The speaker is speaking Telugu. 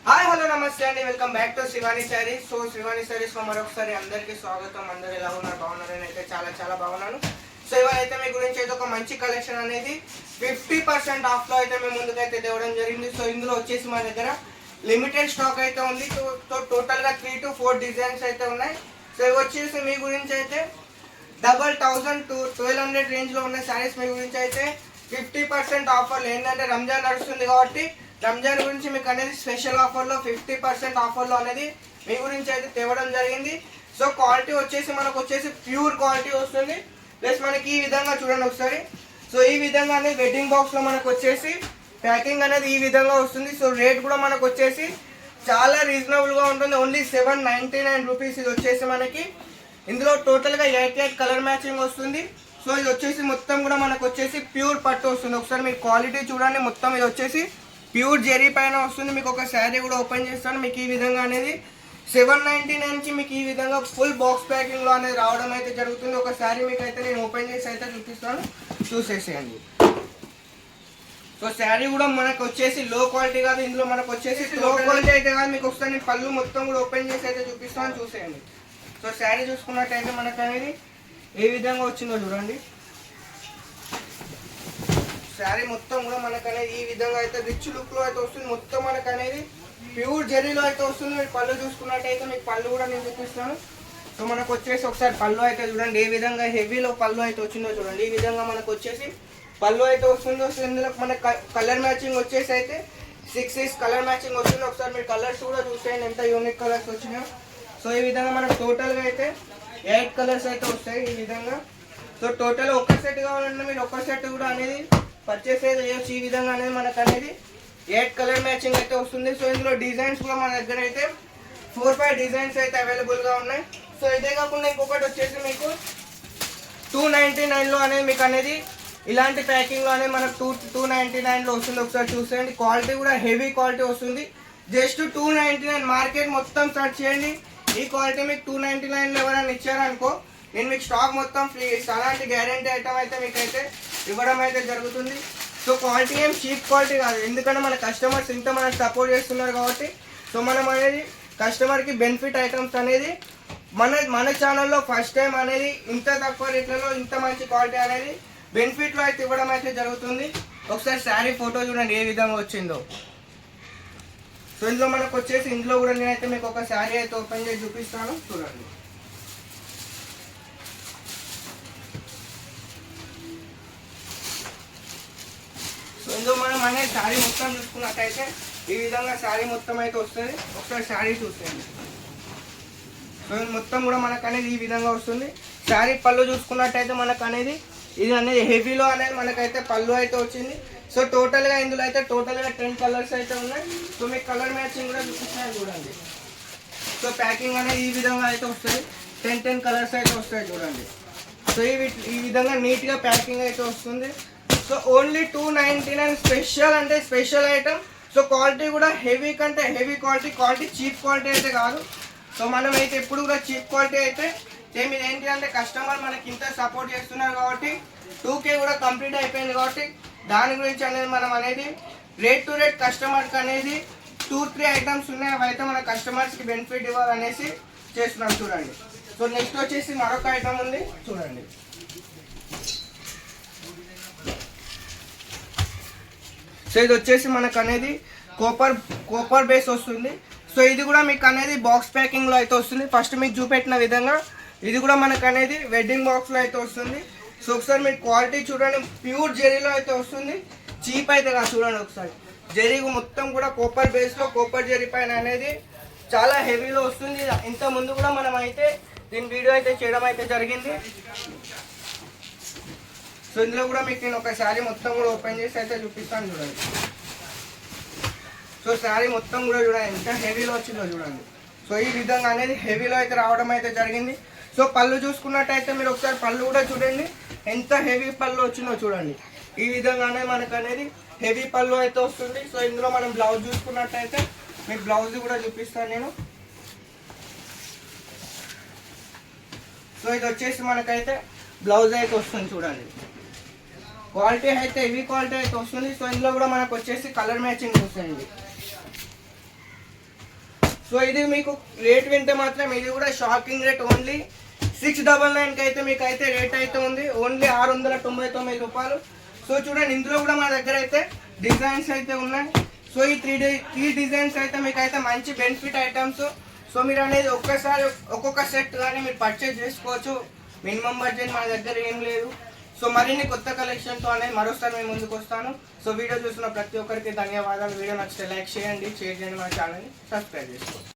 హాయ్ హలో నమస్తే అండి, welcome back to Shivani saris. So Shivani saris లో మరొకసారి అందరికీ స్వాగతం. అందరూ ఎలా ఉన్నారు? బాగున్నారు? అయితే చాలా బాగున్నాను. సో ఇవాళ అయితే మీ గురించి అయితే ఒక మంచి కలెక్షన్ అనేది 50% ఆఫ్ లో అయితే మేము ముందుకైతే తేవడం జరిగింది. సో ఇందులో వచ్చేసి మా దగ్గర లిమిటెడ్ స్టాక్ అయితే ఉంది. సో టోటల్ గా 3 to 4 డిజైన్స్ అయితే ఉన్నాయి. సో ఇవి వచ్చేసి మీ గురించి అయితే 1000 to 1200 రేంజ్ లో ఉన్న శారీస్ మీ గురించి అయితే 50% ఆఫర్లు. ఏంటంటే రంజాన్ నడుస్తుంది కాబట్టి రంజాన్ గురించి మీకు అనేది స్పెషల్ ఆఫర్లో 50% ఆఫర్లో అనేది మీ గురించి అయితే తేవడం జరిగింది. సో క్వాలిటీ వచ్చేసి మనకు వచ్చేసి ప్యూర్ క్వాలిటీ వస్తుంది. ప్లస్ మనకి ఈ విధంగా చూడండి ఒకసారి. సో ఈ విధంగా అనేది వెడ్డింగ్ బాక్స్లో మనకు వచ్చేసి ప్యాకింగ్ అనేది ఈ విధంగా వస్తుంది. సో రేట్ కూడా మనకు వచ్చేసి చాలా రీజనబుల్గా ఉంటుంది. ఓన్లీ 799 రూపీస్ ఇది వచ్చేసి మనకి. ఇందులో టోటల్గా 88 కలర్ మ్యాచింగ్ వస్తుంది. సో ఇది వచ్చేసి మొత్తం కూడా మనకు వచ్చేసి ప్యూర్ పట్టు వస్తుంది. ఒకసారి మీరు క్వాలిటీ చూడండి. మొత్తం ఇది వచ్చేసి ప్యూర్ జెరీ పైన వస్తుంది. మీకు ఒక శారీ కూడా ఓపెన్ చేస్తాను. మీకు ఈ విధంగా అనేది 799కి మీకు ఈ విధంగా ఫుల్ బాక్స్ ప్యాకింగ్లో అనేది రావడం అయితే జరుగుతుంది. ఒక శారీ మీకు అయితే నేను ఓపెన్ చేసి అయితే చూపిస్తాను, చూసేసేయండి. సో శారీ కూడా మనకు వచ్చేసి లో క్వాలిటీ కాదు. ఇందులో మనకు వచ్చేసి లో క్వాలిటీ అయితే కాదు. మీకు ఒకసారి నేను పళ్ళు మొత్తం కూడా ఓపెన్ చేసి అయితే చూపిస్తాను, చూసేయండి. సో శారీ చూసుకున్నట్టయితే మనకు అనేది ఏ విధంగా వచ్చిందో చూడండి. శారీ మొత్తం కూడా మనకు అనేది ఈ విధంగా అయితే రిచ్ లుక్ లో అయితే వస్తుంది. మొత్తం మనకు అనేది ప్యూర్ జెరీలో అయితే వస్తుంది. మీరు పళ్ళు చూసుకున్నట్టయితే మీకు పళ్ళు కూడా నేను చూపిస్తాను. సో మనకు వచ్చేసి ఒకసారి పళ్ళు అయితే చూడండి ఏ విధంగా హెవీలో పళ్ళు అయితే వచ్చిందో చూడండి. ఈ విధంగా మనకు వచ్చేసి పళ్ళు అయితే వస్తుందో. సో ఇందులో మనకు కలర్ మ్యాచింగ్ వచ్చేసి అయితే 6 కలర్ మ్యాచింగ్ వస్తుంది. ఒకసారి మీరు కలర్స్ కూడా చూసేయండి ఎంత యూనిక్ కలర్స్ వచ్చినాయో. సో ఈ విధంగా మనకు టోటల్గా అయితే 8 కలర్స్ అయితే వస్తాయి ఈ విధంగా. సో టోటల్ ఒక్క సెట్ కావాలంటే మీరు ఒక్క సెట్ కూడా అనేది పర్చేస్ అయితే చేయొచ్చు. ఈ విధంగా అనేది మనకు అనేది 8 కలర్ మ్యాచింగ్ అయితే వస్తుంది. సో ఇందులో డిజైన్స్ కూడా మన దగ్గర అయితే 4-5 డిజైన్స్ అయితే అవైలబుల్గా ఉన్నాయి. సో ఇదే కాకుండా ఇంకొకటి వచ్చేసి మీకు 299లో అనేది మీకు అనేది ఇలాంటి ప్యాకింగ్లో అనేది మనకు 299లో వస్తుంది. ఒకసారి చూసేయండి. క్వాలిటీ కూడా హెవీ క్వాలిటీ వస్తుంది. జస్ట్ 299. మార్కెట్ మొత్తం సర్చ్ చేయండి. ఈ క్వాలిటీ మీకు 299లో ఎవరైనా ఇచ్చారనుకో నేను మీకు స్టాక్ మొత్తం ఫ్రీ ఇస్తాను. అలాంటి గ్యారంటీ ఐటమ్ అయితే మీకు అయితే ఇవ్వడం అయితే జరుగుతుంది. సో క్వాలిటీ ఏం చీప్ క్వాలిటీ కాదు. ఎందుకంటే మన కస్టమర్స్ ఇంత మనకు సపోర్ట్ చేస్తున్నారు కాబట్టి సో మనం అనేది కస్టమర్కి బెనిఫిట్ ఐటమ్స్ అనేది మన ఛానల్లో ఫస్ట్ టైం అనేది ఇంత తక్కువ రేట్లలో ఇంత మంచి క్వాలిటీ అనేది బెనిఫిట్లో అయితే ఇవ్వడం అయితే జరుగుతుంది. ఒకసారి శారీ ఫోటో చూడండి ఏ విధంగా వచ్చిందో. సో ఇందులో మనకు వచ్చేసి ఇందులో కూడా నేనైతే మీకు ఒక శారీ అయితే ఓపెన్ చేసి చూపిస్తాను, చూడండి. సో ఇందులో మనం అనేది శారీ మొత్తం చూసుకున్నట్టయితే ఈ విధంగా శారీ మొత్తం అయితే వస్తుంది. ఒకసారి శారీ చూసేయండి. సో మొత్తం కూడా మనకు అనేది ఈ విధంగా వస్తుంది. శారీ పళ్ళు చూసుకున్నట్టయితే మనకు అనేది ఇది అనేది హెవీలో అనేది మనకైతే పళ్ళు అయితే వచ్చింది. సో టోటల్గా ఇందులో అయితే టోటల్గా 10 కలర్స్ అయితే ఉన్నాయి. సో మీకు కలర్ మ్యాచింగ్ కూడా చూపిస్తున్నాయి చూడండి. సో ప్యాకింగ్ అనేది ఈ విధంగా అయితే వస్తుంది. 10 కలర్స్ అయితే వస్తాయి చూడండి. సో ఈ విధంగా నీట్గా ప్యాకింగ్ అయితే వస్తుంది. సో ఓన్లీ 299 స్పెషల్ అంటే స్పెషల్ ఐటమ్. సో క్వాలిటీ కూడా హెవీ కంటే హెవీ క్వాలిటీ చీప్ క్వాలిటీ అయితే కాదు. సో మనం అయితే ఎప్పుడు కూడా చీప్ క్వాలిటీ అయితే ఇది ఏంటి అంటే కస్టమర్ మనకి ఇంత సపోర్ట్ చేస్తున్నారు కాబట్టి 2K కూడా కంప్లీట్ అయిపోయింది కాబట్టి దాని గురించి అనేది మనం అనేది రేట్ టు రేట్ కస్టమర్కి అనేది 2-3 ఐటమ్స్ ఉన్నాయి. అవి అయితే మన కస్టమర్స్కి బెనిఫిట్ ఇవ్వాలనేసి చేస్తున్నాం చూడండి. సో నెక్స్ట్ వచ్చేసి మరొక ఐటమ్ ఉంది చూడండి. సో ఇది వచ్చేసి మనకు అనేది కోపర్ బేస్ వస్తుంది. సో ఇది కూడా మీకు అనేది బాక్స్ ప్యాకింగ్లో అయితే వస్తుంది. ఫస్ట్ మీకు చూపెట్టిన విధంగా ఇది కూడా మనకు అనేది వెడ్డింగ్ బాక్స్లో అయితే వస్తుంది. సో ఒకసారి మీరు క్వాలిటీ చూడండి. ప్యూర్ జెరీలో అయితే వస్తుంది. చీప్ అయితే కాదు చూడండి. ఒకసారి జెరీ మొత్తం కూడా కోపర్ బేస్లో కోపర్ జెరీ పైన అనేది చాలా హెవీలో వస్తుంది. ఇంత ముందు కూడా మనం అయితే దీని వీడియో అయితే చేయడం అయితే జరిగింది. సో ఇందులో కూడా మీకు నేను ఒక శారీ మొత్తం కూడా ఓపెన్ చేసి అయితే చూపిస్తాను చూడండి. సో శారీ మొత్తం కూడా చూడండి ఎంత హెవీలో వచ్చిందో చూడండి. సో ఈ విధంగా అనేది హెవీలో అయితే రావడం అయితే జరిగింది. సో పళ్ళు చూసుకున్నట్టయితే మీరు ఒకసారి పళ్ళు కూడా చూడండి ఎంత హెవీ పళ్ళు వచ్చిందో చూడండి. ఈ విధంగానే మనకు అనేది హెవీ పళ్ళు అయితే వస్తుంది. సో ఇందులో మనం బ్లౌజ్ చూసుకున్నట్టయితే మీకు బ్లౌజ్ కూడా చూపిస్తాను నేను. సో ఇది వచ్చేసి మనకైతే బ్లౌజ్ అయితే వస్తుంది చూడండి. క్వాలిటీ అయితే హెవీ క్వాలిటీ అయితే వస్తుంది. సో ఇందులో కూడా మనకు వచ్చేసి కలర్ మ్యాచింగ్ వస్తుంది. సో ఇది మీకు రేట్ వింటే మాత్రం ఇది కూడా షాకింగ్ రేట్. ఓన్లీ 699కి అయితే మీకు అయితే రేట్ అయితే ఉంది. ఓన్లీ 699 రూపాయలు. సో చూడండి, ఇందులో కూడా మన దగ్గర అయితే డిజైన్స్ అయితే ఉన్నాయి. సో ఈ డిజైన్స్ అయితే మీకు అయితే మంచి బెనిఫిట్ ఐటమ్స్. సో మీరు అనేది ఒక్కసారి ఒక్కొక్క సెట్ కానీ మీరు పర్చేజ్ చేసుకోవచ్చు. మినిమం బడ్జెట్ మన దగ్గర ఏం లేదు. సో మరిన్ని కొత్త కలెక్షన్తో అనేది మరోసారి మేము ముందుకు వస్తాను. సో వీడియో చూసిన ప్రతి ఒక్కరికి ధన్యవాదాలు. వీడియో నచ్చితే లైక్ చేయండి, షేర్ చేయండి, మా ఛానల్ని సబ్స్క్రైబ్ చేసుకోండి.